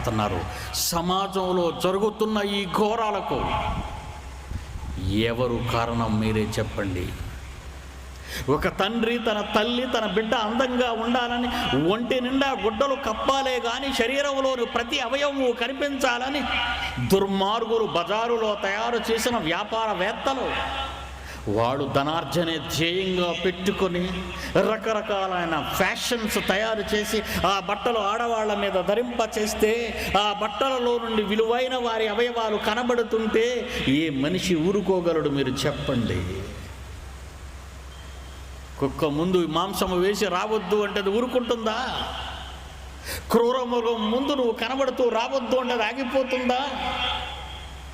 చేస్తున్నారు. సమాజంలో జరుగుతున్న ఈ ఘోరాలకు ఎవరు కారణం మీరే చెప్పండి. ఒక తండ్రి తన తల్లి తన బిడ్డ అందంగా ఉండాలని ఒంటి నిండా గుడ్డలు కప్పాలే కానీ శరీరంలోని ప్రతి అవయవము కనిపించాలని దుర్మార్గులు బజారులో తయారు చేసిన వ్యాపారవేత్తలు వాడు ధనార్జనే ధ్యేయంగా పెట్టుకొని రకరకాలైన ఫ్యాషన్స్ తయారు చేసి ఆ బట్టలు ఆడవాళ్ల మీద ధరింపచేస్తే ఆ బట్టలలో నుండి విలువైన వారి అవయవాలు కనబడుతుంటే ఏ మనిషి ఊరుకోగలడు మీరు చెప్పండి. కుక్క ముందు మాంసము వేసి రావద్దు అంటే అది ఊరుకుంటుందా? క్రూరమృగం ముందు నువ్వు కనబడుతూ రావద్దు అంటే అది ఆగిపోతుందా?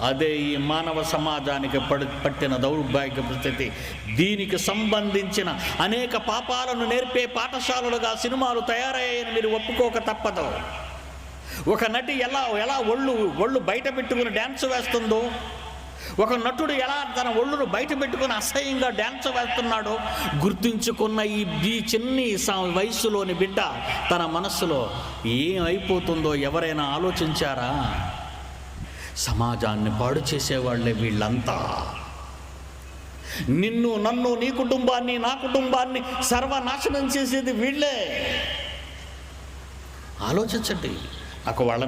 అదే ఈ మానవ సమాజానికి పట్టిన దౌర్భాగ్య పరిస్థితి. దీనికి సంబంధించిన అనేక పాపాలను నేర్పే పాఠశాలలుగా సినిమాలు తయారయ్యాయని మీరు ఒప్పుకోక తప్పదు. ఒక నటి ఎలా ఒళ్ళు బయట పెట్టుకుని డ్యాన్స్ వేస్తుందో, ఒక నటుడు ఎలా తన ఒళ్ళును బయట పెట్టుకుని అసహ్యంగా డ్యాన్స్ వేస్తున్నాడో గుర్తించుకున్న ఈ చిన్ని వయస్సులోని బిడ్డ తన మనస్సులో ఏమైపోతుందో ఎవరైనా ఆలోచించారా? సమాజాన్ని పాడు చేసేవాళ్లే వీళ్ళంతా. నిన్ను నన్ను నీ కుటుంబాన్ని నా కుటుంబాన్ని సర్వనాశనం చేసేది వీళ్ళే. ఆలోచించండి. నాకు వాళ్ళ